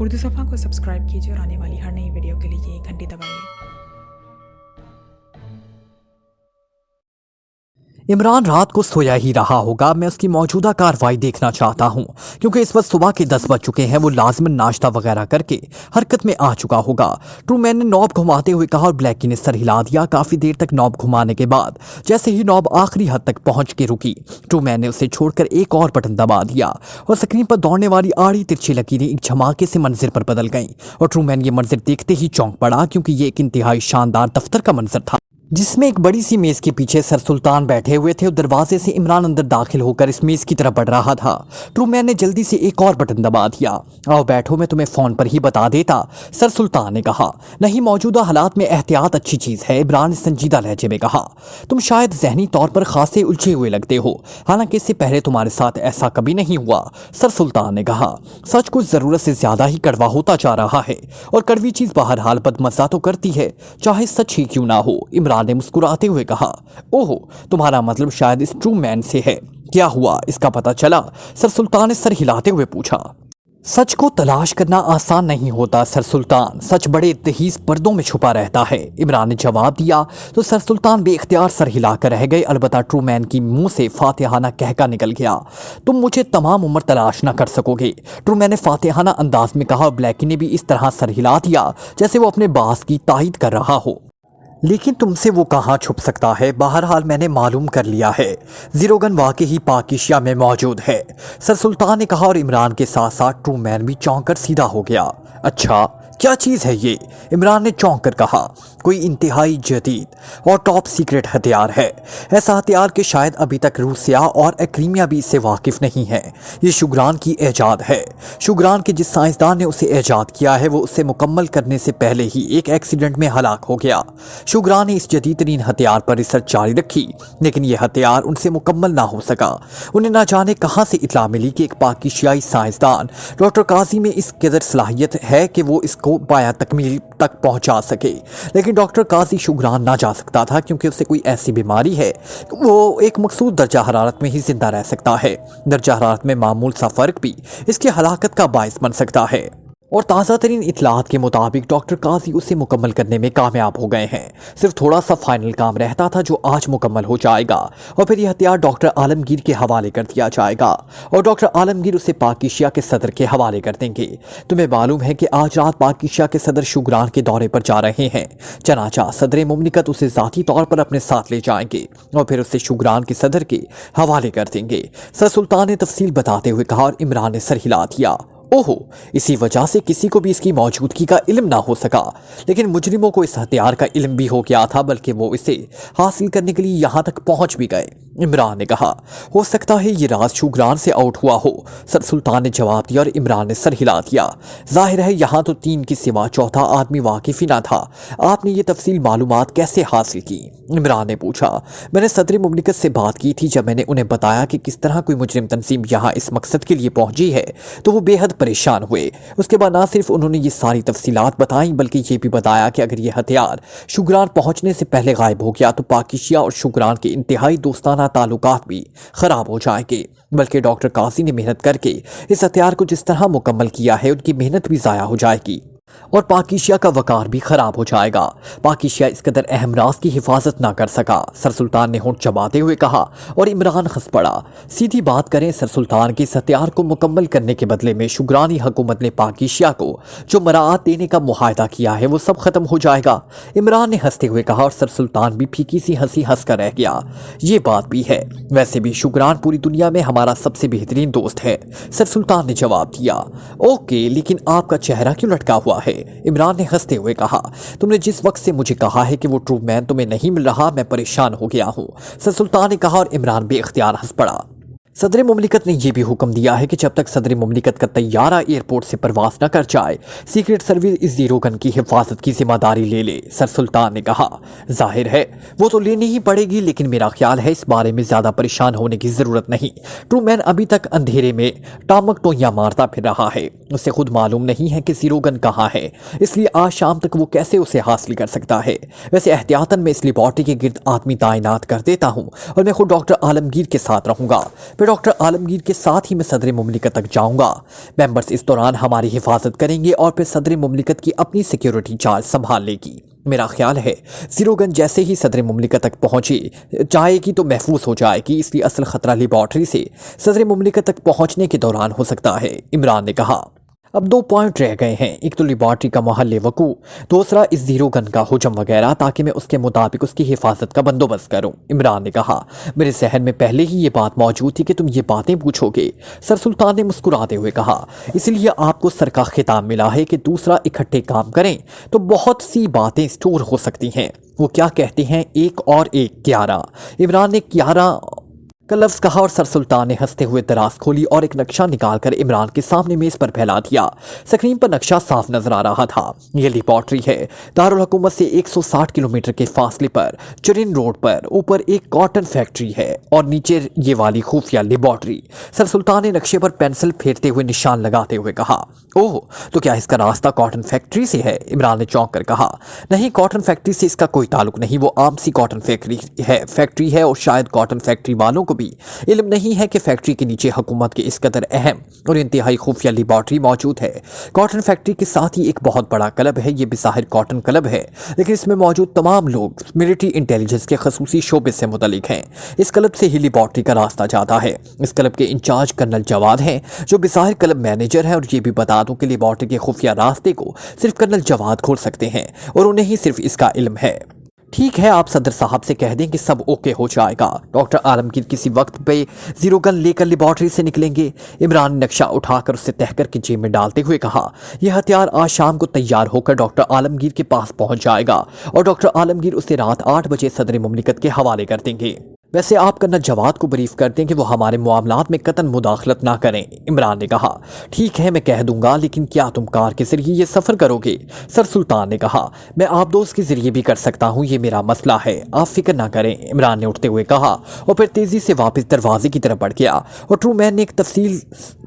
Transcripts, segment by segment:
उर्दू सफ़ा को सब्सक्राइब कीजिए और आने वाली हर नई वीडियो के लिए घंटी दबाइए। इमरान रात को सोया ही रहा होगा। मैं उसकी मौजूदा कार्रवाई देखना चाहता हूं क्योंकि इस वक्त सुबह के 10 बज चुके हैं। वो लाजमन नाश्ता वगैरह करके हरकत में आ चुका होगा। ट्रूमैन ने नॉब घुमाते हुए कहा और ब्लैकी ने सर हिला दिया। काफी देर तक नॉब घुमाने के बाद जैसे ही नॉब आखिरी हद तक पहुंच के रुकी, ट्रूमैन ने उसे छोड़कर एक और बटन दबा दिया और स्क्रीन पर दौड़ने वाली आड़ी तिरछी लकीरें एक झमाके से मंजर पर बदल गईं और ट्रूमैन ये मंजर देखते ही चौंक पड़ा क्योंकि ये एक इंतहाई शानदार दफ्तर का मंजर था जिसमें एक बड़ी सी मेज के पीछे सर सुल्तान बैठे हुए थे और दरवाजे से इमरान अंदर दाखिल होकर इस मेज की तरफ बढ़ रहा था। ट्रूमैन ने जल्दी से एक और बटन दबा दिया। आओ बैठो, मैं तुम्हें फोन पर ही बता देता, सर सुल्तान ने कहा। नहीं, मौजूदा हालात में एहतियात अच्छी चीज है, इमरान ने संजीदा लहजे में कहा। तुम शायद जहनी तौर पर खासे उलझे हुए लगते हो, हालांकि इससे पहले तुम्हारे साथ ऐसा कभी नहीं हुआ, सर सुल्तान ने कहा। सच कुछ जरूरत से ज्यादा ही कड़वा होता जा रहा है और कड़वी चीज बहरहाल बदमजा तो करती है, चाहे सच ही क्यों ना हो, इमरान ने मुस्कुराते हुए कहा। ओहो, तुम्हारा मतलब शायद इस ट्रूमैन से है। क्या हुआ, इसका पता चला, सर सुल्तान ने सर हिलाते हुए पूछा। सच को तलाश करना आसान नहीं होता सर सुल्तान, सच बड़े तहीज पर्दों में छुपा रहता है, इमरान ने जवाब दिया। तो सर सुल्तान बेख्तियार सर हिलाकर रह गए। अलबत्ता ट्रूमैन की मुंह से फातिहाना कहका निकल गया। तुम मुझे तमाम उम्र तलाश न कर सकोगे, ट्रूमैन ने फातिहाना अंदाज में कहा। ब्लैकी ने भी इस तरह सर हिला दिया जैसे वो अपने बास की तायीद कर रहा हो। लेकिन तुमसे वो कहाँ छुप सकता है, बहरहाल मैंने मालूम कर लिया है, जीरोगन वाकई ही पाकिशिया में मौजूद है, सर सुल्तान ने कहा और इमरान के साथ साथ ट्रूमैन भी चौंक कर सीधा हो गया। अच्छा, क्या चीज़ है ये, इमरान ने चौंक कर कहा। कोई इंतहाई जदीद और टॉप सीक्रेट हथियार है, ऐसा हथियार कि शायद अभी तक रूसिया और क्रीमिया भी इससे वाकिफ नहीं है। ये शुगरान की ईजाद है। शुगरान के जिस साइंसदान ने उसे ईजाद किया है वो उसे मुकम्मल करने से पहले ही एक एक्सीडेंट में हलाक हो गया। शुगरान ने इस जदीद तरीन हथियार पर रिसर्च जारी रखी, लेकिन यह हथियार उनसे मुकम्मल ना हो सका। उन्हें ना जाने कहाँ से इतला मिली कि एक पाकिशियाई साइंसदान डॉक्टर काजी में इस कदर सलाहियत है कि वो इसको पाया तकमील तक पहुंचा सके, लेकिन डॉक्टर काजी शुगरान ना जा सकता था क्योंकि उसे कोई ऐसी बीमारी है वो एक मखसूस दर्जा हरारत में ही जिंदा रह सकता है। दर्जा हरारत में मामूल सा फर्क भी इसकी हलाकत का बायस बन सकता है और ताज़ा तरीन इतलात के मुताबिक डॉक्टर काजी उसे मुकम्मल करने में कामयाब हो गए हैं। सिर्फ थोड़ा सा फाइनल काम रहता था जो आज मुकम्मल हो जाएगा और फिर यह हथियार डॉक्टर आलमगीर के हवाले कर दिया जाएगा और डॉक्टर आलमगीर उसे पाकिशिया के सदर के हवाले कर देंगे। तुम्हें मालूम है कि आज रात पाकिशिया के सदर शुगरान के दौरे पर जा रहे हैं, चनाचा सदर मुमलिकत उसे ज़ाती तौर पर अपने साथ ले जाएंगे और फिर उसे शुगरान के सदर के हवाले कर देंगे, सर सुल्तान ने तफसील बताते हुए कहा और इमरान ने सर हिला दिया। ओहो, इसी वजह से किसी को भी इसकी मौजूदगी का इल्म ना हो सका, लेकिन मुजरिमों को इस हथियार का इल्म भी हो गया था, बल्कि वो इसे हासिल करने के लिए यहाँ तक पहुँच भी गए, इमरान ने कहा। हो सकता है ये राज शुगरान से आउट हुआ हो, सर सुल्तान ने जवाब दिया और इमरान ने सर हिला दिया। जाहिर है यहाँ तो 3 के सिवा चौथा आदमी वाकिफ ही ना था। आपने ये तफसील मालूमात कैसे हासिल की, इमरान ने पूछा। मैंने सदर मुमलिकत से बात की थी। जब मैंने उन्हें बताया कि किस तरह कोई मुजरिम तंजीम यहाँ इस मकसद के लिए पहुंची है तो वो बेहद परेशान हुए। उसके बाद ना सिर्फ उन्होंने ये सारी तफसीलात बताई बल्कि ये भी बताया कि अगर ये हथियार शुगरान पहुंचने से पहले गायब हो गया तो पाकिशिया और शुगरान के इंतहाई दोस्ताना ताल्लुकात भी खराब हो जाएंगे, बल्कि डॉक्टर काजी ने मेहनत करके इस हथियार को जिस तरह मुकम्मल किया है उनकी मेहनत भी ज़ाया हो जाएगी और पाकिशिया का वकार भी खराब हो जाएगा। पाकिशिया इस कदर अहम राज की हिफाजत ना कर सका, सर सुल्तान ने होंठ चबाते हुए कहा और इमरान हंस पड़ा। सीधी बात करें, सर सुल्तान के इस हथियार को मुकम्मल करने के बदले में शुगरानी हुकूमत ने पाकिशिया को जो मराआत देने का मुआहदा किया है वो सब खत्म हो जाएगा, इमरान ने हंसते हुए कहा और सर सुल्तान भी फीकी सी हंसी हंस कर रह गया। ये बात भी है, वैसे भी शुगरान पूरी दुनिया में हमारा सबसे बेहतरीन दोस्त है, सर सुल्तान ने जवाब दिया। ओके, लेकिन आपका चेहरा क्यों लटका हुआ है, इमरान ने हंसते हुए कहा। तुमने जिस वक्त से मुझे कहा है कि वो ट्रूमैन तुम्हें नहीं मिल रहा मैं परेशान हो गया हूँ, सर सुल्तान ने कहा और इमरान बेख्तियार हंस पड़ा। सदर मुमलिकत ने यह भी हुक्म दिया है कि जब तक सदर मुमलिकत का तैयारा एयरपोर्ट से परवास न कर जाए सीक्रेट सर्विस इस जीरोगन की हिफाजत की जिम्मेदारी ले ले, सर सुल्तान ने कहा। जाहिर है वो तो लेनी ही पड़ेगी, लेकिन मेरा ख्याल है इस बारे में ज्यादा परेशान होने की जरूरत नहीं। ट्रूमैन अभी तक अंधेरे में टामक टोइयां मारता फिर रहा है, उसे खुद मालूम नहीं है कि जीरोगन कहाँ है, इसलिए आज शाम तक वो कैसे उसे हासिल कर सकता है। वैसे एहतियातन मैं इस लेबॉर्ट्री के गिर्द आदमी तैनात कर देता हूँ और मैं खुद डॉक्टर आलमगीर के साथ रहूंगा, फिर डॉक्टर आलमगीर के साथ ही मैं सदर मुमलिकत तक जाऊंगा। मेंबर्स इस दौरान हमारी हिफाजत करेंगे और फिर सदर मुमलिकत की अपनी सिक्योरिटी चार्ज संभाल लेगी। मेरा ख्याल है जीरो गन जैसे ही सदर मुमलिकत तक पहुंची जाएगी तो महफूज हो जाएगी, इसलिए असल खतरा लेबॉर्ट्री से सदर मुमलिकत तक पहुंचने के दौरान हो सकता है, इमरान ने कहा। अब 2 पॉइंट रह गए हैं, एक तो लेबॉर्ट्री का महल वकू, दूसरा इस जीरो गन का हुजम वगैरह, ताकि मैं उसके मुताबिक उसकी हिफाजत का बंदोबस्त करूं। इमरान ने कहा, मेरे जहन में पहले ही ये बात मौजूद थी कि तुम ये बातें पूछोगे। सर सुल्तान ने मुस्कुराते हुए कहा, इसलिए आपको सर का खिताब मिला है कि दूसरा इकट्ठे काम करें तो बहुत सी बातें स्टोर हो सकती हैं। वो क्या कहते हैं, 1 और 1 11। इमरान ने 11 का लफ्ज कहा और सर सुल्तान ने हंसते हुए दराज खोली और एक नक्शा निकालकर इमरान के सामने मेज पर फैला दिया। स्क्रीन पर नक्शा साफ नजर आ रहा था। यह लेबॉर्ट्री है। दारुल हुकूमत से 160 किलोमीटर के फासले पर चरिन रोड पर ऊपर एक कॉटन फैक्ट्री है और नीचे ये वाली खुफिया लेबॉर्ट्री। सर सुल्तान ने नक्शे पर पेंसिल फेरते हुए निशान लगाते हुए कहा, ओह, तो क्या इसका रास्ता कॉटन फैक्ट्री से है? इमरान ने चौंक कर कहा, नहीं, कॉटन फैक्ट्री से इसका कोई ताल्लुक नहीं, वो आम सी कॉटन फैक्ट्री है और शायद कॉटन फैक्ट्री वालों को भी इल्म नहीं है कि फैक्ट्री के नीचे हुकूमत के इस कदर अहम और इंतहाई खुफिया लेबॉर्ट्री मौजूद है। कॉटन फैक्ट्री के साथ ही एक बहुत बड़ा क्लब है, ये बिज़ाहिर कॉटन क्लब है, लेकिन इसमें मौजूद तमाम लोग मिलिट्री इंटेलिजेंस के खसूसी शोबे से मुतल्लिक हैं। इस क्लब से ही लेबॉर्ट्री का रास्ता जाता है। इस क्लब के इंचार्ज कर्नल जवाद हैं, जो बिज़ाहिर क्लब मैनेजर हैं, और ये भी बता दूं कि लेबॉर्ट्री के खुफिया रास्ते को सिर्फ कर्नल जवाद खोल सकते हैं और उन्हें ही सिर्फ इसका इल्म है। ठीक है, आप सदर साहब से कह दें कि सब ओके हो जाएगा। डॉक्टर आलमगीर किसी वक्त पे जीरो गन लेकर लेबॉर्ट्री से निकलेंगे। इमरान ने नक्शा उठाकर उसे तह करके जेब में डालते हुए कहा, यह हथियार आज शाम को तैयार होकर डॉक्टर आलमगीर के पास पहुंच जाएगा और डॉक्टर आलमगीर उसे रात 8 बजे सदर मुमलिकत के हवाले कर देंगे। वैसे आप कर्नल जवाद को ब्रीफ कर दें कि वो हमारे मामलात में कतन मुदाखलत ना करें। इमरान ने कहा, ठीक है, मैं कह दूंगा, लेकिन क्या तुम कार के जरिए ये सफ़र करोगे? सर सुल्तान ने कहा, मैं आप दोस्त के जरिए भी कर सकता हूँ, ये मेरा मसला है, आप फिक्र ना करें। इमरान ने उठते हुए कहा और फिर तेज़ी से वापस दरवाजे की तरफ बढ़ गया और ट्रूमैन ने एक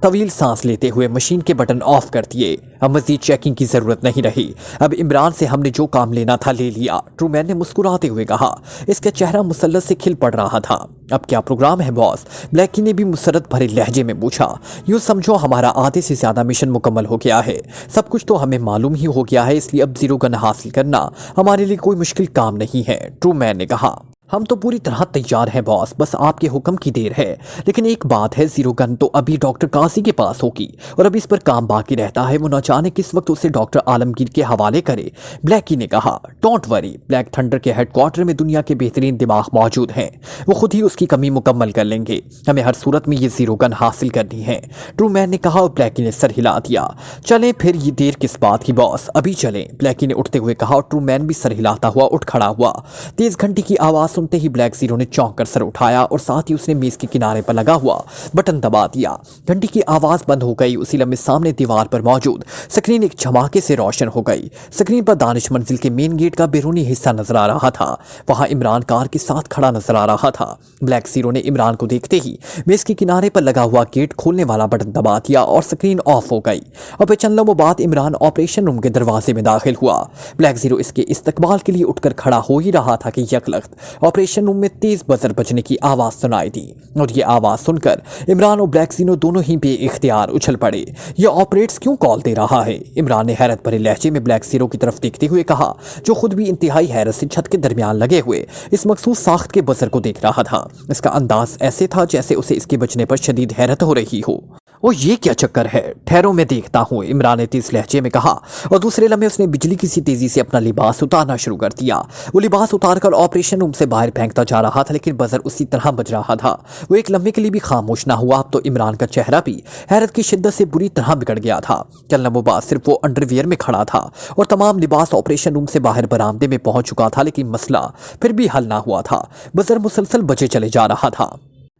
तवील सांस लेते हुए मशीन के बटन ऑफ कर दिए। अब मजीद चेकिंग की ज़रूरत नहीं रही। अब इमरान से हमने जो काम लेना था ले लिया। ट्रूमैन ने मुस्कुराते हुए कहा। इसका चेहरा मुसल्लत से खिल पड़ रहा था। अब क्या प्रोग्राम है बॉस? ब्लैकी ने भी मुसरत भरे लहजे में पूछा। यूँ समझो हमारा आधे से ज़्यादा मिशन मुकम्मल हो गया है। सब कुछ तो हमें मालूम ही हो गया है, इसलिए अब जीरो गन हासिल करना हमारे लिए कोई मुश्किल काम नहीं है। ट्रूमैन ने कहा, हम तो पूरी तरह तैयार हैं बॉस, बस आपके हुक्म की देर है। लेकिन एक बात है, जीरो गन तो अभी डॉक्टर काजी के पास होगी और अभी इस पर काम बाकी रहता है। वो न जाने किस वक्त उसे डॉक्टर आलमगीर के हवाले करे। ब्लैकी ने कहा, डोंट वरी, ब्लैक थंडर के हेडक्वार्टर में दुनिया के बेहतरीन दिमाग मौजूद हैं। वो खुद ही उसकी कमी मुकम्मल कर लेंगे। हमें हर सूरत में ये जीरो गन हासिल करनी है। ट्रूमैन ने कहा और ब्लैकी ने सर हिला दिया। चलें फिर, ये देर किस बात की बॉस, अभी चलें, ब्लैकी ने उठते हुए कहा और ट्रूमैन भी सर हिलाता हुआ उठ खड़ा हुआ। तेज घंटी की आवाज़ सुनते ही ब्लैक जीरो ने चौंक कर सर उठाया और साथ ही उसने मेज के किनारे पर लगा हुआ बटन दबा दिया। घंटी की आवाज बंद हो गई। उसी लम्हे सामने दीवार पर मौजूद स्क्रीन एक धमाके से रोशन हो गई। स्क्रीन पर दानिश मंजिल के मेन गेट का बैरूनी हिस्सा नजर आ रहा था। वहां इमरान कार के साथ खड़ा नजर आ रहा था। ब्लैक जीरो ने इमरान को देखते ही मेज के किनारे पर लगा हुआ गेट खोलने वाला बटन दबा दिया और स्क्रीन ऑफ हो गई। और फिर चंद लम्हों बाद इमरान ऑपरेशन रूम के दरवाजे में दाखिल हुआ। ब्लैक जीरो इसके इस्तकबाल के लिए उठकर खड़ा हो ही रहा था कि यकलख्त ऑपरेशन रूम में तेज बजर बजने की आवाज सुनाई दी और ये आवाज सुनकर इमरान और ब्लैक जीरो दोनों ही बेइख्तियार उछल पड़े। ये ऑपरेट्स क्यों कॉल दे रहा है? इमरान ने हैरत भरे लहजे में ब्लैक जीरो की तरफ देखते हुए कहा, जो खुद भी इंतहाई हैरत से छत के दरमियान लगे हुए इस मखसूस साख्त के बजर को देख रहा था। इसका अंदाज ऐसे था जैसे उसे इसके बचने पर शदीद हैरत हो रही हो। ओ ये क्या चक्कर है? ठहरो मैं देखता हूँ, इमरान ने तेज लहजे में कहा और दूसरे लम्हे उसने बिजली की सी तेजी से अपना लिबास उतारना शुरू कर दिया। वो लिबास उतारकर ऑपरेशन रूम से बाहर फेंकता जा रहा था, लेकिन बजर उसी तरह बज रहा था। वो एक लम्हे के लिए भी खामोश ना हुआ। अब तो इमरान का चेहरा भी हैरत की शिद्दत से बुरी तरह बिगड़ गया था। चंद लम्हों बाद सिर्फ वो अंडरवियर में खड़ा था और तमाम लिबास ऑपरेशन रूम से बाहर बरामदे में पहुंच चुका था, लेकिन मसला फिर भी हल ना हुआ था। बजर मुसलसल बजे चले जा रहा था।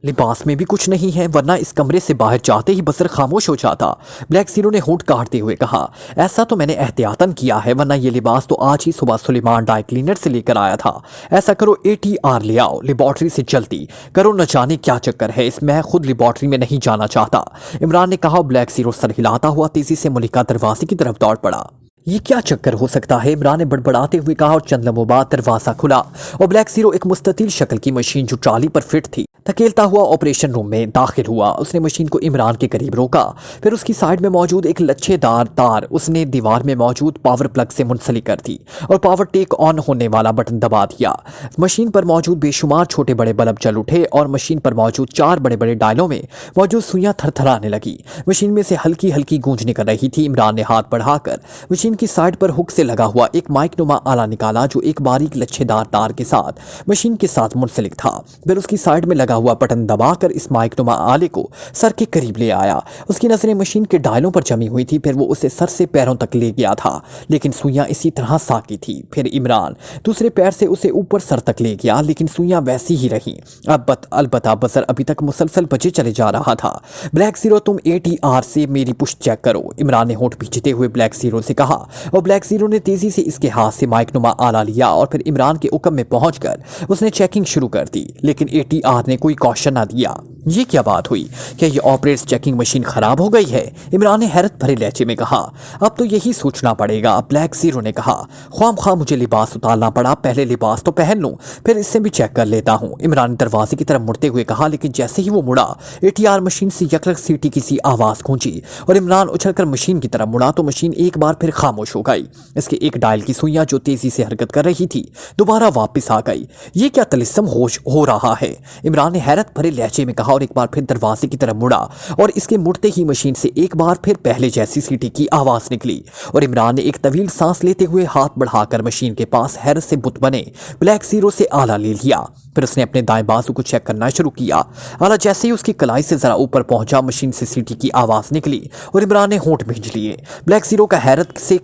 लिबास में भी कुछ नहीं है, वरना इस कमरे से बाहर जाते ही बसर खामोश हो जाता। ब्लैक जीरो ने होंठ काटते हुए कहा, ऐसा तो मैंने एहतियातन किया है, वरना ये लिबास तो आज ही सुबह सुलेमान ड्राई क्लीनर से लेकर आया था। ऐसा करो, ATR ले आओ, लेबॉर्ट्री से जल्दी करो, न जाने क्या चक्कर है, मैं खुद लेबॉर्ट्री में नहीं जाना चाहता, इमरान ने कहा। ब्लैक जीरो सर हिलाता हुआ तेजी से मलिका दरवाजे की तरफ दौड़ पड़ा। ये क्या चक्कर हो सकता है? इमरान ने बड़बड़ाते हुए कहा और चंद लम्हों बाद दरवाजा खुला और ब्लैक जीरो एक मुस्ततिल शक्ल की मशीन जो ट्राली पर फिट थी धकेलता हुआ ऑपरेशन रूम में दाखिल हुआ। उसने मशीन को इमरान के करीब रोका, फिर उसकी साइड में मौजूद एक लच्छेदार तार उसने दीवार में मौजूद पावर प्लग से मुंसलिक कर दी और पावर टेक ऑन होने वाला बटन दबा दिया। मशीन पर मौजूद बेशुमार छोटे बड़े बल्ब जल उठे और मशीन पर मौजूद 4 बड़े बड़े डायलों में मौजूद सुइयां थरथराने लगी। मशीन में से हल्की हल्की गूंज निकल रही थी। इमरान ने हाथ बढ़ाकर मशीन की साइड पर हुक से लगा हुआ एक माइकनुमा आला निकाला जो एक बारीक लच्छेदार तार के साथ मशीन के साथ मुंसलिक था। फिर उसकी साइड में लगा हुआ बटन दबाकर इस माइकनुमा आले को सर के करीब ले आया। उसकी नजरें मशीन के डायलों पर जमी हुई थी। फिर वो उसे सर से पैरों तक ले गया था, लेकिन सुइयां इसी तरह साकी थी। फिर इमरान दूसरे पैर से उसे ऊपर सर तक ले गया, लेकिन सुइयां वैसी ही रहीं। अलबत्ता बसर अभी तक मुसलसल बचे चले जा रहा था। ब्लैक जीरो, तुम ATR से मेरी पुष्ट चेक करो, इमरान ने होंठ भींचते हुए ब्लैक जीरो से कहा और ब्लैक जीरो ने तेजी से इसके हाथ से माइकनुमा आला लिया और फिर इमरान के हुक्म में पहुंचकर उसने चेकिंग शुरू कर दी, लेकिन ATR ने कोई कॉशन ना दिया। ये क्या बात हुई? क्या ये ऑपरेट्स चेकिंग मशीन खराब हो गई है? इमरान ने हैरत भरे लहजे में कहा। अब तो यही सोचना पड़ेगा, ब्लैक जीरो ने कहा। ख्वाम मुझे लिबास उतारना पड़ा, पहले लिबास तो पहन लूं, फिर इससे भी चेक कर लेता हूं, इमरान ने दरवाजे की तरफ मुड़ते हुए कहा। लेकिन जैसे ही वो मुड़ा, ATR मशीन से यकलक सीटी की सी आवाज गूंजी और इमरान उछलकर मशीन की तरफ मुड़ा तो मशीन एक बार फिर खामोश हो गई। इसके एक डायल की सुइयां जो तेजी से हरकत कर रही थी दोबारा वापस आ गई। ये क्या तलिस्म हो रहा है? इमरान ने हैरत भरे लहजे में कहा और एक बार फिर दरवाजे की तरफ मुड़ा और इसके मुड़ते ही मशीन से एक बार फिर पहले जैसी सीटी की आवाज निकली और इमरान ने एक तवील सांस लेते हुए हाथ बढ़ाकर मशीन के पास हैरत से बुत बने ब्लैक जीरो से आला ले लिया। फिर उसने अपने दाएं बाजू को चेक करना शुरू किया। आला जैसे ही उसकी कलाई से जरा ऊपर पहुंचा, मशीन से सीटी की आवाज निकली और इमरान ने होंठ भींच लिए। ब्लैक जीरो का हैरत से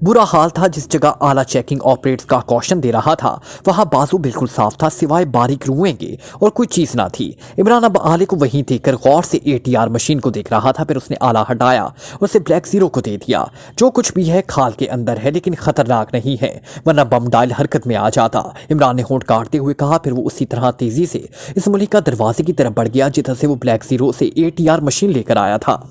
बुरा हाल था। जिस जगह आला चेकिंग ऑपरेट्स का कॉशन दे रहा था वहां बाजू बिल्कुल साफ था, सिवाय बारीक रुएं के और कोई चीज ना थी। इमरान अब आले को वहीं देखकर गौर से ATR मशीन को देख रहा था। फिर उसने आला हटाया और उसे ब्लैक जीरो को दे दिया। जो कुछ भी है खाल के अंदर है, लेकिन खतरनाक नहीं है, वरना बम डायल हरकत में आ जाता, इमरान ने होंठ काटते हुए कहा। फिर वो उसी तरह तेजी से इस मुल्क का दरवाजे की तरफ बढ़ गया जिधर से वो ब्लैक जीरो से ATR मशीन लेकर आया था।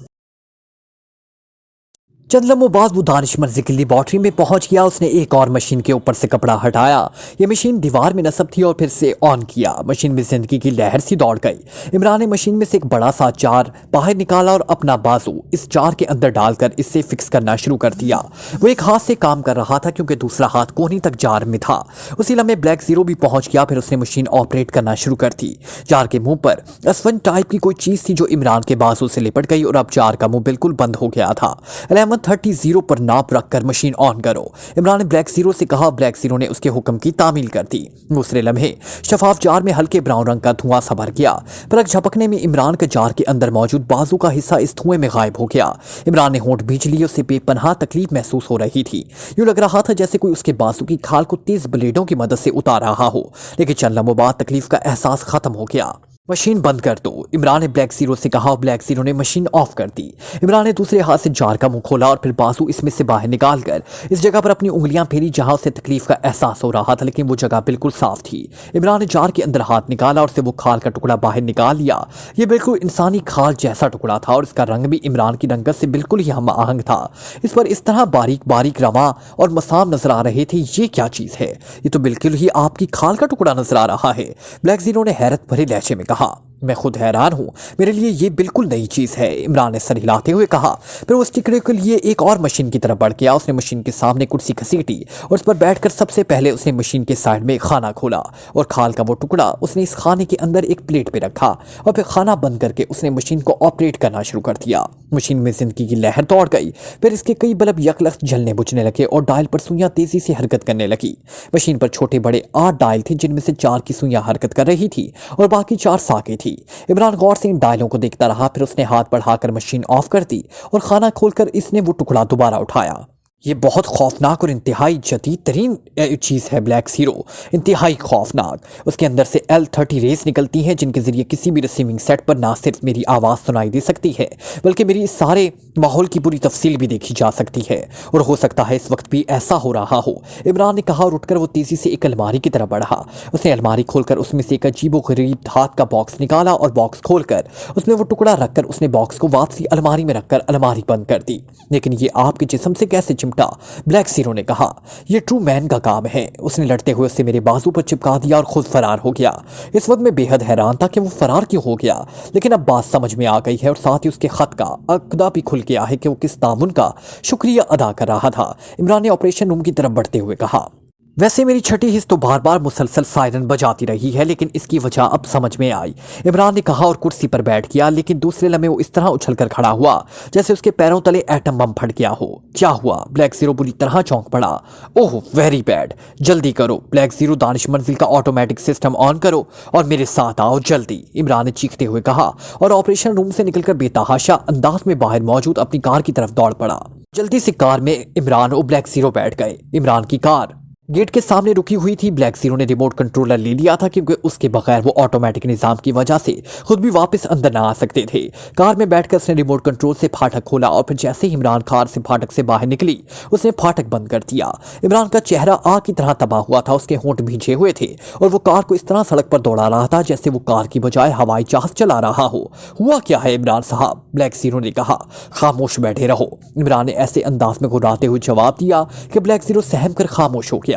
चंद लम्हों बाद वो दानिश मर्जी की लेबॉर्ट्री में पहुंच गया। उसने एक और मशीन के ऊपर से कपड़ा हटाया। ये मशीन दीवार में नस्ब थी और फिर से ऑन किया। मशीन में जिंदगी की लहर सी दौड़ गई। इमरान ने मशीन में से एक बड़ा सा जार बाहर निकाला और अपना बाजू इस जार के अंदर डालकर इससे फिक्स करना शुरू कर दिया। वो एक हाथ से काम कर रहा था क्योंकि दूसरा हाथ कोहनी तक जार में था। उसी लम्हे ब्लैक जीरो भी पहुंच गया। फिर उसने मशीन ऑपरेट करना शुरू कर दी। जार के मुंह पर S1 टाइप की कोई चीज थी जो इमरान के बाजू से लिपट गई और अब जार का मुंह बिल्कुल बंद हो गया था। 11:30 पर नाप रखकर मशीन ऑन करो, इमरान ने ब्लैक जीरो से कहा। ब्लैक जीरो ने उसके हुक्म की तामील कर दी। दूसरे लम्हे शफाफ जार में हल्के ब्राउन रंग का धुआं सा भर गया। पलक झपकने में इमरान के जार के अंदर मौजूद बाजू का हिस्सा इस धुएं में गायब हो गया। इमरान ने होंठ भींच लिए। उसे बेपनाह तकलीफ महसूस हो रही थी। यूं लग रहा था जैसे कोई उसके बाजू की खाल को तेज ब्लेडों की मदद से उतार रहा हो, लेकिन चंद लम्हों बाद तकलीफ का एहसास खत्म हो गया। मशीन बंद कर दो, इमरान ने ब्लैक जीरो से कहा और ब्लैक जीरो ने मशीन ऑफ कर दी। इमरान ने दूसरे हाथ से जार का मुंह खोला और फिर बाजू इसमें से बाहर निकालकर इस जगह पर अपनी उंगलियां फेरी जहां उसे तकलीफ का एहसास हो रहा था, लेकिन वो जगह बिल्कुल साफ थी। इमरान ने जार के अंदर हाथ निकाला और से वो खाल का टुकड़ा बाहर निकाल लिया। ये बिल्कुल इंसानी खाल जैसा टुकड़ा था और इसका रंग भी इमरान की रंगत से बिल्कुल ही हम आहंग था। इस पर इस तरह बारीक बारीक रवा और मसाम नजर आ रहे थे। ये क्या चीज है? ये तो बिल्कुल ही आपकी खाल का टुकड़ा नजर आ रहा है, ब्लैक जीरो ने हैरत भरे लहजे में कहा। मैं खुद हैरान हूँ, मेरे लिए ये बिल्कुल नई चीज़ है, इमरान ने सर हिलाते हुए कहा। फिर उस टिकड़े के लिए एक और मशीन की तरफ बढ़ गया। उसने मशीन के सामने कुर्सी घसीटी और उस पर बैठकर सबसे पहले उसने मशीन के साइड में खाना खोला और खाल का वो टुकड़ा उसने इस खाने के अंदर एक प्लेट पे रखा और फिर खाना बंद करके उसने मशीन को ऑपरेट करना शुरू कर दिया। मशीन में जिंदगी की लहर दौड़ गई। फिर इसके कई बल्ब यकलख्त जलने बुझने लगे और डायल पर सुइयां तेजी से हरकत करने लगी। मशीन पर छोटे बड़े 8 डायल थे, जिनमें से 4 की सुइयां हरकत कर रही थी और बाकी 4 साके थी। इमरान गौर से इन डायलों को देखता रहा। फिर उसने हाथ बढ़ाकर मशीन ऑफ कर दी और खाना खोलकर इसने वो टुकड़ा दोबारा उठाया। ये बहुत खौफनाक और इंतहाई जदीद तरीन चीज़ है ब्लैक जीरो, इंतहाई खौफनाक। उसके अंदर से L30 रेस निकलती हैं जिनके ज़रिए किसी भी रिसीविंग सेट पर ना सिर्फ मेरी आवाज़ सुनाई दे सकती है बल्कि मेरी इस सारे माहौल की पूरी तफसील भी देखी जा सकती है और हो सकता है इस वक्त भी ऐसा हो रहा हो, इमरान ने कहा और उठकर वो तेज़ी से एक अलमारी की तरफ बढ़ा। उसने अलमारी खोलकर उसमें से एक अजीबो गरीब धात का बॉक्स निकाला और बॉक्स खोलकर उसमें वो टुकड़ा रखकर उसने बॉक्स को वापसी अलमारी में रखकर अलमारी बंद कर दी। लेकिन ये आपके जिस्म से कैसे चिमटा घूमता ब्लैक जीरो ने कहा, यह ट्रू मैन का काम है। उसने लड़ते हुए उसे मेरे बाजू पर चिपका दिया और खुद फरार हो गया। इस वक्त मैं बेहद हैरान था कि वो फरार क्यों हो गया, लेकिन अब बात समझ में आ गई है और साथ ही उसके खत का अकदा भी खुल गया है कि वो किस ताउन का शुक्रिया अदा कर रहा था। इमरान ने ऑपरेशन रूम की तरफ बढ़ते हुए कहा, वैसे मेरी छठी हिस्स तो बार बार मुसलसल सायरन बजाती रही है, लेकिन इसकी वजह अब समझ में आई। इमरान ने कहा और कुर्सी पर बैठ गया, लेकिन दूसरे लम्हे वो इस तरह उछलकर खड़ा हुआ जैसे उसके पैरों तले एटम बम फट गया हो। क्या हुआ? ब्लैक जीरो बुरी तरह चौंक पड़ा। ओह वेरी बैड, जल्दी करो ब्लैक जीरो, दानिश मंजिल का ऑटोमेटिक सिस्टम ऑन करो और मेरे साथ आओ जल्दी, इमरान ने चीखते हुए कहा और ऑपरेशन रूम से निकलकर बेतहाशा अंदाज में बाहर मौजूद अपनी कार की तरफ दौड़ पड़ा। जल्दी से कार में इमरान और ब्लैक जीरो बैठ गए। इमरान की कार गेट के सामने रुकी हुई थी। ब्लैक जीरो ने रिमोट कंट्रोलर ले लिया था क्योंकि उसके बगैर वो ऑटोमेटिक निजाम की वजह से खुद भी वापस अंदर ना आ सकते थे। कार में बैठकर उसने रिमोट कंट्रोल से फाटक खोला और फिर जैसे ही इमरान कार से फाटक से बाहर निकली उसने फाटक बंद कर दिया। इमरान का चेहरा आग की तरह तबाह हुआ था, उसके होंठ भींचे हुए थे और वो कार को इस तरह सड़क पर दौड़ा रहा था जैसे वो कार की बजाय हवाई जहाज चला रहा हो। हुआ क्या है इमरान साहब? ब्लैक जीरो ने कहा। खामोश बैठे रहो, इमरान ने ऐसे अंदाज में घुराते हुए जवाब दिया कि ब्लैक जीरो सहम कर खामोश हो गया।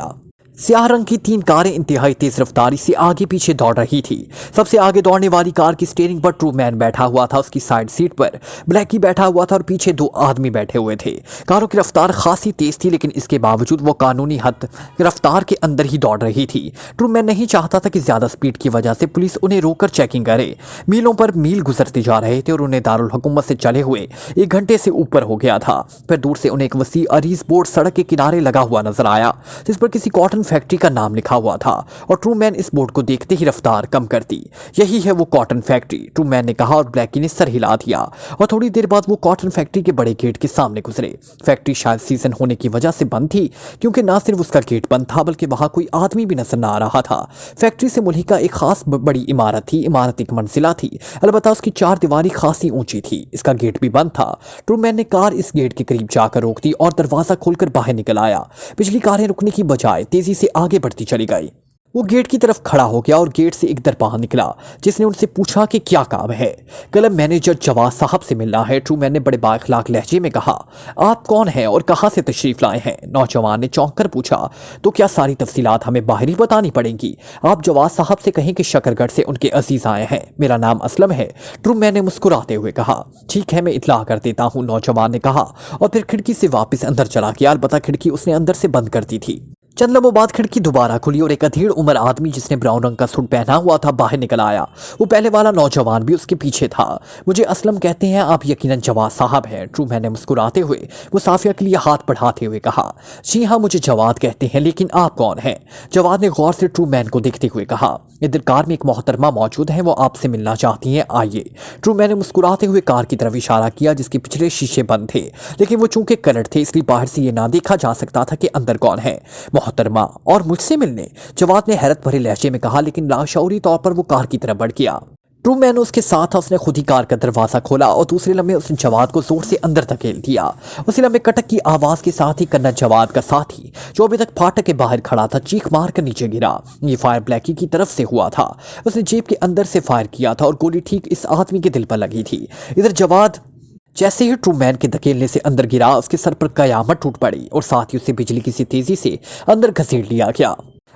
स्याह रंग की 3 कारें इंतहाई तेज रफ्तारी से आगे पीछे दौड़ रही थी। सबसे आगे दौड़ने वाली कार की स्टीयरिंग पर ट्रू मैन बैठा हुआ था, उसकी साइड सीट पर ब्लैकी बैठा हुआ था और पीछे 2 आदमी बैठे हुए थे। कारों की रफ्तार खासी तेज थी, लेकिन इसके बावजूद वो कानूनी हद रफ्तार के अंदर ही दौड़ रही थी। ट्रू मैन नहीं चाहता था कि ज्यादा स्पीड की वजह से पुलिस उन्हें रोककर चेकिंग करे। मीलों पर मील गुजरते जा रहे थे और उन्हें दारुल हुकूमत से चले हुए 1 घंटे से ऊपर हो गया था। फिर दूर से उन्हें एक वसी अरीज बोर्ड सड़क के किनारे लगा हुआ नजर आया जिस पर किसी कॉटन फैक्ट्री का नाम लिखा हुआ था और ट्रू मैन इस बोर्ड को देखते ही रफ्तार कम कर दी। यही है वो कॉटन फैक्ट्री, ट्रू मैन ने कहा और ब्लैकी ने सर हिला दिया और थोड़ी देर बाद वो कॉटन फैक्ट्री के बड़े गेट के सामने गुजरे। फैक्ट्री शायद सीजन होने की वजह से बंद थी, क्योंकि ना सिर्फ उसका गेट बंद था बल्कि वहां कोई आदमी भी नजर ना आ रहा था। फैक्ट्री से मुल्हिका एक खास बड़ी इमारत थी। इमारत 1 मंजिला थी, अलबत्ता उसकी 4 दीवारी खासी ऊंची थी। इसका गेट भी बंद था। ट्रू मैन ने कार इस गेट के करीब जाकर रोक दी और दरवाजा खोलकर बाहर निकल आया। पिछली कारें रुकने की बजाय तेजी से आगे बढ़ती चली गई। वो गेट की तरफ खड़ा हो गया और गेट से एक दरबान निकला जिसने उनसे पूछा कि क्या काम है। क्लब मैनेजर जवाद साहब से मिलना है, ट्रू मैन ने बड़े बाइखलाक लहजे में कहा। आप कौन हैं और कहां से तशरीफ लाए हैं? नौजवान ने चौंक कर पूछा। तो क्या सारी तफसीलात हमें बाहर ही बतानी पड़ेंगी? आप जवाद साहब से कहें कि शकरगढ़ से उनके अजीज आए हैं। मेरा नाम असलम है, ट्रू मैन ने मुस्कुराते हुए कहा। ठीक है, मैं इतला कर देता हूँ, नौजवान ने कहा और फिर खिड़की से वापस अंदर चला गया। अलबत्ता खिड़की उसने अंदर से बंद कर दी थी। चंद लम्हों बाद खिड़की दोबारा खुली और एक अधेड़ उम्र आदमी जिसने ब्राउन रंग का सूट पहना हुआ था बाहर निकल आया। वो पहले वाला नौजवान भी उसके पीछे था। मुझे असलम कहते हैं, आप यकीनन जवाद साहब हैं, ट्रू मैन ने मुस्कुराते हुए मुसाफिया के लिए हाथ बढ़ाते हुए कहा। जी हाँ, मुझे जवाद कहते हैं, लेकिन आप कौन हैं? जवाद ने गौर से ट्रू मैन को देखते हुए कहा। इधर कार में एक मोहतरमा मौजूद है, वो आपसे मिलना चाहती हैं, आइए। ट्रू मैन ने मुस्कुराते हुए कार की तरफ इशारा किया जिसके पिछले शीशे बंद थे, लेकिन वो चूंकि कलर थे इसलिए बाहर से ये ना देखा जा सकता था कि अंदर कौन है। मोहतरमा और मुझसे मिलने? जवाद ने हैरत भरे लहजे में कहा, लेकिन लाशऊरी तौर पर वो कार की तरफ बढ़ गया। ट्रू मैन उसके साथ था। उसने खुद ही कार का दरवाजा खोला और दूसरे लम्हे उसने जवाद को जोर से अंदर धकेल दिया। उसी लम्हे कटक की आवाज के साथ ही कन्ना जवाद का साथी जो अभी तक फाटक के बाहर खड़ा था चीख मार कर नीचे गिरा। ये फायर ब्लैकी की तरफ से हुआ था। उसने जेब के अंदर से फायर किया था और गोली ठीक इस आदमी के दिल पर लगी थी। इधर जवाद जैसे ही ट्रू मैन के धकेलने से अंदर गिरा उसके सर पर कयामत टूट पड़ी और साथ ही उसे बिजली की सी तेजी से अंदर घसीट लिया गया।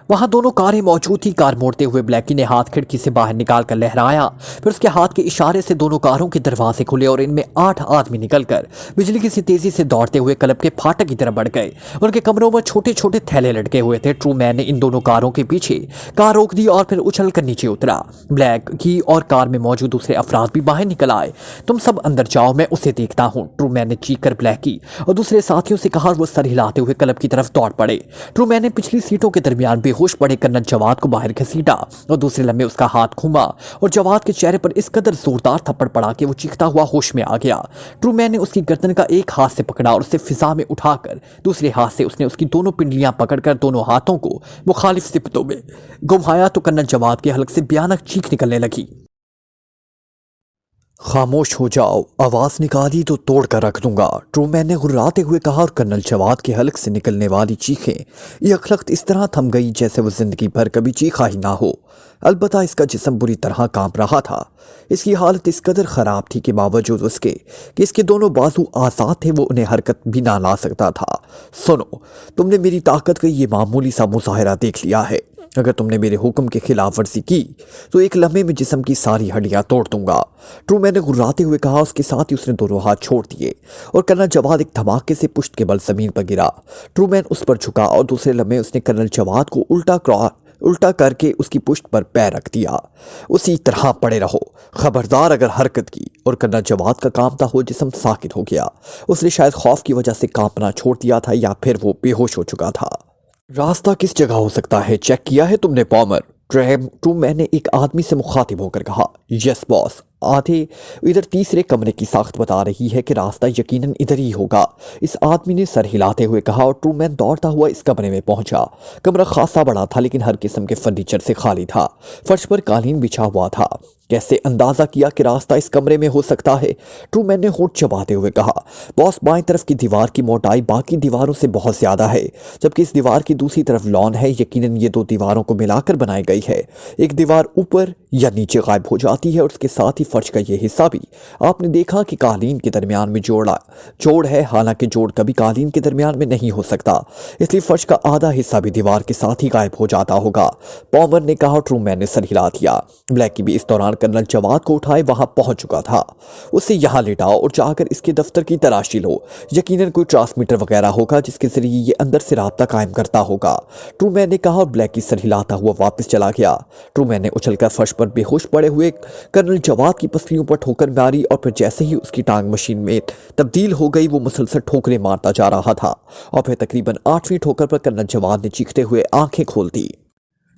वहां दोनों कारें मौजूद थी। कार मोड़ते हुए ब्लैकी ने हाथ खिड़की से बाहर निकाल कर लहराया, फिर उसके हाथ के इशारे से दोनों कारों के दरवाजे खुले और इनमें 8 आदमी निकलकर बिजली की सी तेजी से दौड़ते हुए क्लब के फाटक की तरफ बढ़ गए। उनके कमरों में छोटे छोटे थैले लटके हुए थे। ट्रू मैन ने इन दोनों कारों के पीछे कार रोक दी और फिर उछल कर नीचे उतरा। ब्लैक की और कार में मौजूद दूसरे अफराद भी बाहर निकल आए। तुम सब अंदर जाओ, मैं उसे देखता हूँ, ट्रू मैन ने चीख कर ब्लैकी और दूसरे साथियों से कहा। वो सर हिलाते हुए क्लब की तरफ दौड़ पड़े। ट्रू मैन ने पिछली सीटों के दरमियान बेहोश पड़े कन्ना जवाद को बाहर घसीटा और दूसरे लम्हे उसका हाथ घूमा और जवाद के चेहरे पर इस कदर जोरदार थप्पड़ पड़ा कि वो चीखता हुआ होश में आ गया। ट्रू मैन ने उसकी गर्दन का एक हाथ से पकड़ा और उसे फिजा में उठाकर दूसरे हाथ से उसने उसकी दोनों पिंडलियां पकड़कर दोनों हाथों को मुखालिफ सिपतों में घुमाया तो कन्ना जवाद के हलक से भयानक चीख निकलने लगी। खामोश हो जाओ, आवाज निकाली तो तोड़ कर रख दूंगा, ट्रूमैन ने गुर्राते हुए कहा और कर्नल जवाद के हलक से निकलने वाली चीखें यकलख्त इस तरह थम गई जैसे वो जिंदगी भर कभी चीखा ही ना हो। अलबत्ता इसका जिस्म बुरी तरह कांप रहा था। इसकी हालत इस कदर ख़राब थी कि बावजूद उसके कि इसके दोनों बाजू आज़ाद थे, वो उन्हें हरकत भी ना ला सकता था। सुनो, तुमने मेरी ताकत का ये मामूली सा मुजाहरा देख लिया है। अगर तुमने मेरे हुक्म की खिलाफ वर्जी की तो एक लम्हे में जिस्म की सारी हड्डियां तोड़ दूंगा, ट्रूमैन ने गुर्राते हुए कहा। उसके साथ ही उसने दोनों हाथ छोड़ दिए और कर्नल जवाद एक धमाके से पुश्त के बल जमीन पर गिरा। ट्रूमैन उस पर झुका और दूसरे लम्हे उसने कर्नल जवाद को उल्टा करके उसकी पुश्त पर पैर रख दिया। उसी तरह पड़े रहो, खबरदार अगर हरकत की। और कर्नल जवाद का कांपता हुआ जिस्म साकित हो गया। उसने शायद खौफ की वजह से कांपना छोड़ दिया था या फिर वो बेहोश हो चुका था। रास्ता किस जगह हो सकता है, चेक किया है तुमने पॉमर? ट्रूमैन ने एक आदमी से मुखातिब होकर कहा। यस बॉस, आधे इधर तीसरे कमरे की साख्त बता रही है कि रास्ता यकीनन इधर ही होगा, इस आदमी ने सर हिलाते हुए कहा। और ट्रूमैन दौड़ता हुआ इस कमरे में पहुंचा। कमरा खासा बड़ा था लेकिन हर किस्म के फर्नीचर से खाली था। फर्श पर कालीन बिछा हुआ था। कैसे अंदाजा किया कि रास्ता इस कमरे में हो सकता है? ट्रूमैन ने होंठ चबाते हुए कहा। बॉस, बाएं तरफ की दीवार की मोटाई बाकी दीवारों से बहुत ज्यादा है, जबकि इस दीवार की दूसरी तरफ लॉन है। यकीनन ये दो दीवारों को मिलाकर बनाई गई है। एक दीवार ऊपर या नीचे गायब हो जाती है और उसके साथ ही फर्श का ये हिस्सा भी। आपने देखा कि कालीन के दरमियान में जोड़ है, हालांकि जोड़ कभी कालीन के दरमियान में नहीं हो सकता, इसलिए फर्श का आधा हिस्सा भी दीवार के साथ ही गायब हो जाता होगा, पॉमर ने कहा। ट्रूमैन ने सर हिला दिया। ब्लैकी भी इस दौरान कर्नल जवाद को उठाए वहां पहुंच चुका था। उसे यहां लिटाओ और जाकर इसके दफ्तर की तलाशी लो। यकीनन कोई ट्रांसमीटर वगैरह होगा जिसके जरिए ये अंदर से राब्ता कायम करता होगा, ट्रूमैन ने कहा। और ब्लैकी सर हिलाता हुआ वापस चला गया। ट्रूमैन ने उछलकर फर्श पर बेहोश पड़े हुए कर्नल जवाद की पसलियों पर ठोकर मारी और फिर जैसे ही उसकी टांग मशीन में तब्दील हो गई वो मुसलसल ठोकरें मारता जा रहा था। और फिर तकरीबन 8वीं ठोकर पर कर्नल जवाद ने चीखते हुए आंखें खोल दी।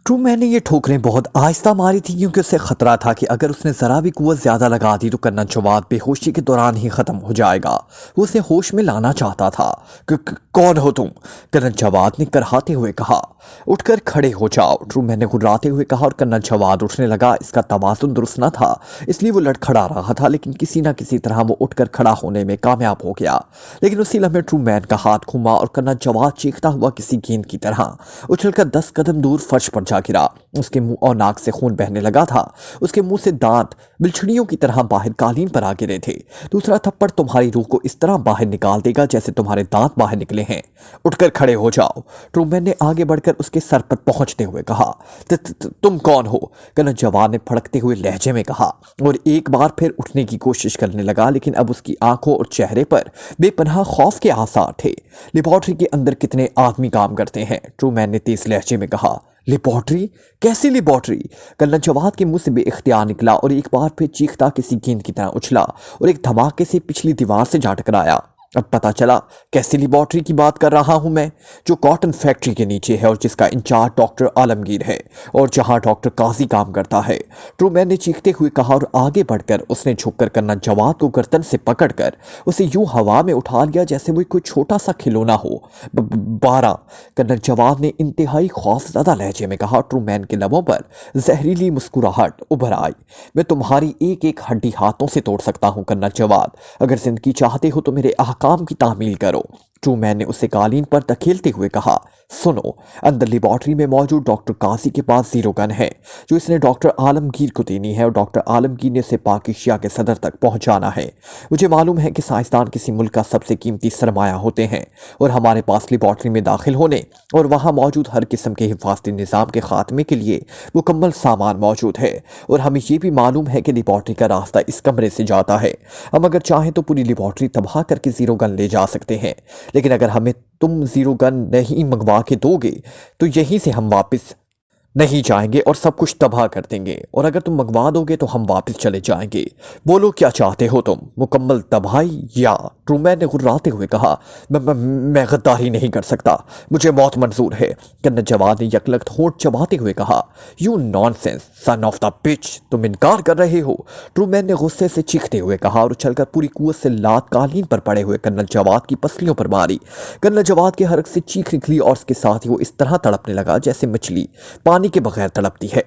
ट्रूमैन ने ये ठोकरें बहुत आहिस्ता मारी थी क्योंकि उसे खतरा था कि अगर उसने जरा भी कुव्वत ज्यादा लगा दी तो कर्नल जवाद बेहोशी के दौरान ही खत्म हो जाएगा। वो उसे होश में लाना चाहता था। कौन हो तुम? कर्नल जवाद ने करहाते हुए कहा। उठकर खड़े हो जाओ, ट्रूमैन ने गुर्राते हुए कहा। और कर्नल जवाद उठने लगा। इसका तवाज़ुन दुरुस्त न था, इसलिए वो लड़खड़ा रहा था, लेकिन किसी न किसी तरह वो उठकर खड़ा होने में कामयाब हो गया। लेकिन उसी लम्हे ट्रूमैन का हाथ घूमा और कर्नल जवाद चीखता हुआ किसी गेंद की तरह उछलकर 10 कदम दूर फर्श पर गिरा। उसके मुंह और नाक से खून बहने लगा था। उसके मुंह से दांत बिलछड़ियों की तरह बाहर कालीन पर आ गिरे थे। दूसरा थप्पड़ तुम्हारी रूह को इस तरह बाहर निकाल देगा जैसे तुम्हारे दांत बाहर निकले हैं। उठकर खड़े हो जाओ, ट्रूमैन ने आगे बढ़कर उसके सर पर पहुंचते हुए कहा। तुम कौन हो? कर्नल जवाद ने फड़कते हुए लहजे में कहा और एक बार फिर उठने की कोशिश करने लगा, लेकिन अब उसकी आंखों और चेहरे पर बेपनाह खौफ के आसार थे। लेबॉर्ट्री के अंदर कितने आदमी काम करते हैं? ट्रूमैन ने तेज लहजे में कहा। लेबॉर्ट्री? कैसी लेबॉर्ट्री? कर्नल जवाद के मुंह से बेइख्तियार निकला और एक बार फिर चीखता किसी गेंद की तरह उछला और एक धमाके से पिछली दीवार से जा टकराया। अब पता चला कैसी लेबॉर्ट्री की बात कर रहा हूं मैं, जो कॉटन फैक्ट्री के नीचे है और जिसका इंचार्ज डॉक्टर आलमगीर है और जहां डॉक्टर काजी काम करता है, ट्रूमैन ने चीखते हुए कहा। और आगे बढ़कर उसने झुककर कर्नल जवाद को गर्दन से पकड़कर उसे यूं हवा में उठा लिया जैसे वो कोई छोटा सा खिलौना हो। 12, कर्नल जवाद ने इंतहाई खौफज़दा लहजे में कहा। ट्रूमैन के लबों पर जहरीली मुस्कुराहट उभर आई। मैं तुम्हारी एक एक हड्डी हाथों से तोड़ सकता हूं कर्नल जवाद, अगर जिंदगी चाहते हो तो मेरे काम की तामील करो। ट्रूमैन ने उसे कालीन पर धकेलते हुए कहा। सुनो, अंदर लेबॉर्ट्री में मौजूद डॉक्टर काजी के पास जीरो गन है जो इसने डॉक्टर आलमगीर को देनी है और डॉक्टर आलमगीर ने उसे पाक एशिया के सदर तक पहुंचाना है। मुझे मालूम है कि साइंसदान किसी मुल्क का सबसे कीमती सरमाया होते हैं और हमारे पास लेबॉर्ट्री में दाखिल होने और वहां मौजूद हर किस्म के हिफाजती निज़ाम के खात्मे के लिए मुकम्मल सामान मौजूद है। और हमें ये भी मालूम है कि लेबॉर्ट्री का रास्ता इस कमरे से जाता है। हम अगर चाहें तो पूरी लेबॉर्ट्री तबाह करके जीरो गन ले जा सकते हैं, लेकिन अगर हमें तुम जीरो गन नहीं मंगवा के दोगे तो यहीं से हम वापस नहीं जाएंगे और सब कुछ तबाह कर देंगे, और अगर तुम मंगवा दोगे तो हम वापस चले जाएंगे। बोलो क्या चाहते हो तुम, मुकम्मल तबाही या? ट्रूमैन ने गुर्राते हुए कहा। मैं गद्दारी नहीं कर सकता, मुझे मौत मंजूर है, कर्नल जवाद ने यकलख्त होंठ चबाते हुए कहा। You nonsense son of the bitch, तुम इनकार कर रहे हो, ट्रूमैन ने गुस्से से चीखते हुए कहा और उछलकर पूरी कुव्वत से लात कालीन पर पड़े हुए कर्नल जवाद की पसलियों पर मारी। कर्नल जवाद के हरक से चीख निकली और उसके साथ ही वो इस तरह तड़पने लगा जैसे मछली पानी के बगैर तड़पती है।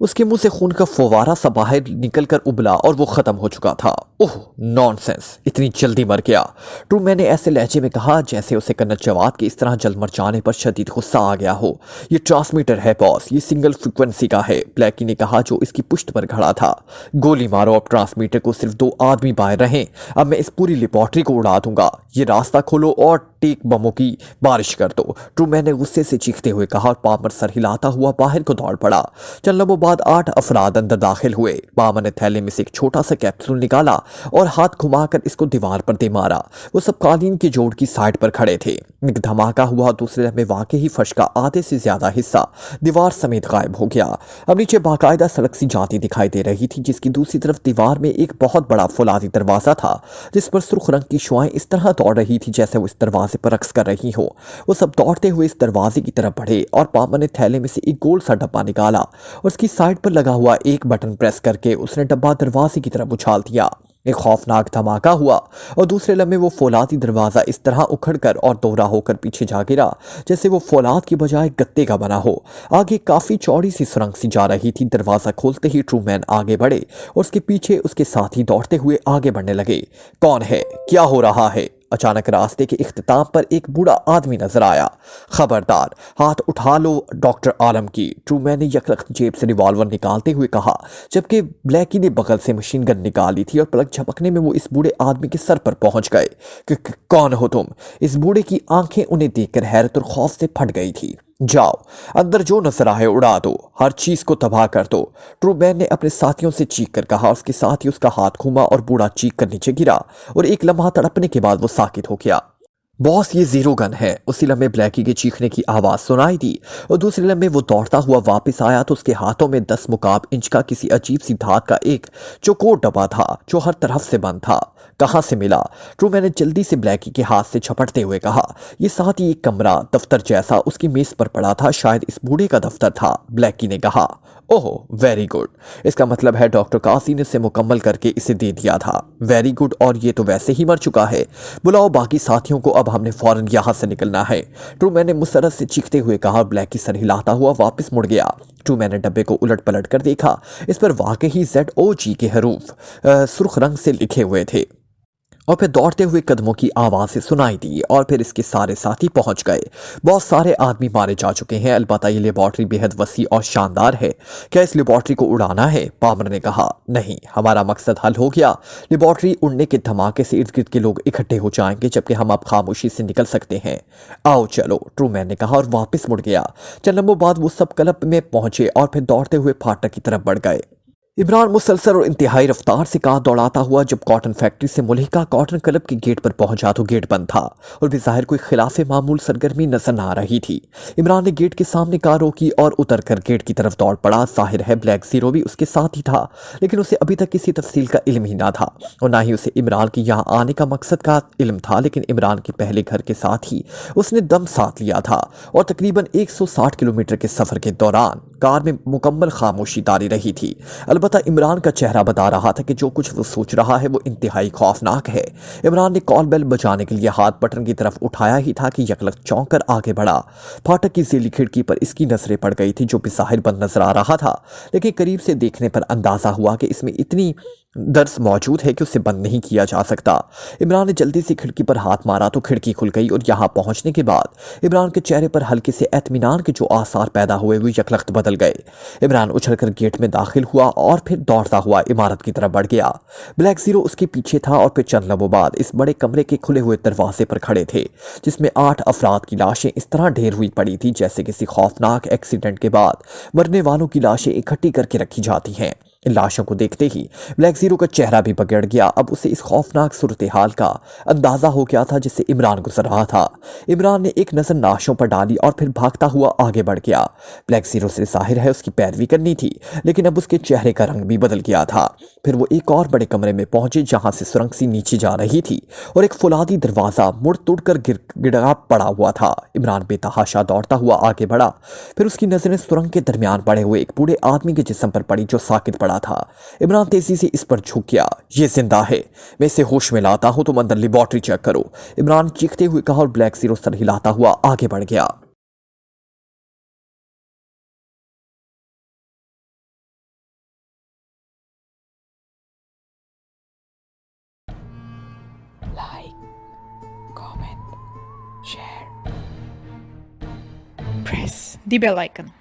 उसके मुंह से खून का फव्वारा सा बाहर निकलकर उबला और वो खत्म हो चुका था। ओह नॉनसेंस, इतनी जल्दी मर गया, ट्रूमैन ने ऐसे लहजे में कहा जैसे उसे कन्नत जवाद के इस तरह जल्द मर जाने पर शदीद गुस्सा आ गया हो। ये ट्रांसमीटर है बॉस, ये सिंगल फ्रीक्वेंसी का है, ब्लैकी ने कहा जो इसकी पुश्त पर खड़ा था। गोली मारो, अब ट्रांसमीटर को सिर्फ 2 आदमी बाहर रहें, अब मैं इस पूरी लेबॉर्ट्री को उड़ा दूंगा। ये रास्ता खोलो और टेक बमों की बारिश कर दो, ट्रूमैन ने गुस्से से चीखते हुए कहा और पामर सर हिलाता हुआ बाहर को दौड़ पड़ा। चंद लम्हों बाद 8 अफराद अंदर दाखिल हुए। पामर ने थैले में से एक छोटा सा कैप्सूल निकाला और हाथ घुमाकर इसको दीवार पर दे मारा। वो सब कालीन के जोड़ की साइड पर खड़े थे। एक धमाका हुआ, दूसरे लम्हे वाकई ही फर्श का आधे से ज्यादा हिस्सा दीवार समेत गायब हो गया। अब नीचे बाकायदा सड़क सी जाती दिखाई दे रही थी जिसकी दूसरी तरफ दीवार में एक बहुत बड़ा फौलादी दरवाजा था जिस पर सुर्ख रंग की शुआएं इस तरह दौड़ रही थी जैसे वो इस दरवाजे पर रक्स कर रही हो। वो सब दौड़ते हुए इस दरवाजे की तरफ बढ़े और पामर ने थैले में से एक गोल सा डब्बा निकाला और उसकी साइड पर लगा हुआ एक बटन प्रेस करके उसने डब्बा दरवाजे की तरफ उछाल दिया। एक खौफनाक धमाका हुआ और दूसरे लम्हे वो फौलादी दरवाजा इस तरह उखड़कर और दोहरा होकर पीछे जा गिरा जैसे वो फौलाद की बजाय गत्ते का बना हो। आगे काफी चौड़ी सी सुरंग सी जा रही थी। दरवाजा खोलते ही ट्रूमैन आगे बढ़े और उसके पीछे उसके साथी दौड़ते हुए आगे बढ़ने लगे। कौन है, क्या हो रहा है? अचानक रास्ते के इख्तिताम पर एक बूढ़ा आदमी नजर आया। खबरदार, हाथ उठा लो डॉक्टर आलम की, ट्रूमैन ने यकलख्त जेब से रिवॉल्वर निकालते हुए कहा, जबकि ब्लैकी ने बगल से मशीन गन निकाली थी और पलक झपकने में वो इस बूढ़े आदमी के सर पर पहुंच गए। कौन हो तुम? इस बूढ़े की आंखें उन्हें देखकर हैरत और खौफ से फट गई थी। जाओ, अंदर जो नजर आए उड़ा दो, हर चीज को तबाह कर दो, ट्रूमैन ने अपने साथियों से चीख कर कहा। उसके साथ ही उसका हाथ घूमा और बूढ़ा चीख कर नीचे गिरा और एक लम्हा तड़पने के बाद वो साकित हो गया। बॉस, ये जीरो गन है। उसी लम्हे ब्लैकी के चीखने की आवाज सुनाई दी और दूसरे लम्हे वो दौड़ता हुआ वापस आया तो उसके हाथों में 10 मुकाब इंच का किसी अजीब सी धात का एक चौकोर डब्बा था जो हर तरफ से बंद था। कहां से मिला? ट्रूमैन ने जल्दी से ब्लैकी के हाथ से झपटते हुए कहा। ये साथ ही एक कमरा दफ्तर जैसा उसकी मेज पर पड़ा था, शायद इस बूढ़े का दफ्तर था। ब्लैकी ने कहा, ओह वेरी गुड, इसका मतलब है डॉक्टर कासी ने इसे मुकम्मल करके इसे दे दिया था। वेरी गुड, और ये तो वैसे ही मर चुका है। बुलाओ बाकी साथियों को, अब हमने फौरन यहां से निकलना है, ट्रूमैन ने मुसरत से चीखते हुए कहा। ब्लैकी सर हिलाता हुआ वापस मुड़ गया। ट्रूमैन ने डब्बे को उलट पलट कर देखा। इस पर वाकई ZOG के हरूफ सुर्ख रंग से लिखे हुए थे और फिर दौड़ते हुए कदमों की आवाज़ें सुनाई दी और फिर इसके सारे साथी पहुंच गए। बहुत सारे आदमी मारे जा चुके हैं, अलबत्ता ये लेबॉर्ट्री बेहद वसी और शानदार है। क्या इस लेबॉर्ट्री को उड़ाना है? पामर ने कहा। नहीं, हमारा मकसद हल हो गया। लेबॉर्ट्री उड़ने के धमाके से इर्द गिर्द के लोग इकट्ठे हो जाएंगे जबकि हम अब खामोशी से निकल सकते हैं। आओ चलो, ट्रूमैन ने कहा और वापस मुड़ गया। चंद लम्हों बाद वो सब क्लब में पहुंचे और फिर दौड़ते हुए फाटक की तरफ बढ़ गए। इमरान मुसलसल और इंतहाई रफ्तार से कार दौड़ाता हुआ जब कॉटन फैक्ट्री से मुल्हिका कॉटन क्लब के गेट पर पहुंचा तो गेट बंद था और बेज़ाहिर कोई खिलाफ मामूल सरगर्मी नजर न आ रही थी। इमरान ने गेट के सामने कार रोकी और उतरकर गेट की तरफ दौड़ पड़ा। जाहिर है ब्लैक जीरो भी उसके साथ ही था, लेकिन उसे अभी तक किसी तफसील का इल्म ही ना था और ना ही उसे इमरान के यहाँ आने का मकसद का इल्म था। लेकिन इमरान के पहले घर के साथ ही उसने दम साथ लिया था और तकरीबन 160 किलोमीटर के सफर के दौरान कार में मुकम्मल खामोशी तारी रही थी। अलबत्ता इमरान का चेहरा बता रहा था कि जो कुछ वो सोच रहा है वो इंतहाई खौफनाक है। इमरान ने कॉल बेल बजाने के लिए हाथ बटन की तरफ उठाया ही था कि यकलक चौंक कर आगे बढ़ा। फाटक की ज़ेली खिड़की पर इसकी नजरें पड़ गई थी जो बेज़ाहिर बंद नजर आ रहा था, लेकिन करीब से देखने पर अंदाजा हुआ कि इसमें इतनी दर्स मौजूद है कि उसे बंद नहीं किया जा सकता। इमरान ने जल्दी से खिड़की पर हाथ मारा तो खिड़की खुल गई और यहाँ पहुंचने के बाद इमरान के चेहरे पर हल्के से एतमीनान के जो आसार पैदा हुए वो यकलख्त बदल गए। इमरान उछलकर गेट में दाखिल हुआ और फिर दौड़ता हुआ इमारत की तरफ बढ़ गया। ब्लैक जीरो उसके पीछे था और फिर चंद लम्हों बाद इस बड़े कमरे के खुले हुए दरवाजे पर खड़े थे जिसमें 8 अफराद की लाशें इस तरह ढेर हुई पड़ी थी जैसे किसी खौफनाक एक्सीडेंट के बाद मरने वालों की लाशें इकट्ठी करके रखी जाती हैं। इन लाशों को देखते ही ब्लैक जीरो का चेहरा भी बिगड़ गया। अब उसे इस खौफनाक सूरत हाल का अंदाजा हो गया था जिससे इमरान गुजर रहा था। इमरान ने एक नजर लाशों पर डाली और फिर भागता हुआ आगे बढ़ गया। ब्लैक जीरो से जाहिर है उसकी पैरवी करनी थी, लेकिन अब उसके चेहरे का रंग भी बदल गया था। फिर वो एक और बड़े कमरे में पहुंचे जहां से सुरंग सी नीचे जा रही थी और एक फुलादी दरवाजा मुड़ तुड़ कर गिड़गिड़ा पड़ा हुआ था। इमरान बेतहाशा दौड़ता हुआ आगे बढ़ा। फिर उसकी नजरें सुरंग के दरमियान पड़े हुए एक बूढ़े आदमी के जिस्म पर पड़ी जो साकित पड़ा था। इमरान तेजी से इस पर झुक गया। ये जिंदा है, मैं इसे होश में लाता हूं, तुम अंदर लेबॉर्ट्री चेक करो, इमरान चीखते हुए कहा और ब्लैक जीरो सर हिलाता हुआ आगे बढ़ गया। like, comment, share, press the bell icon.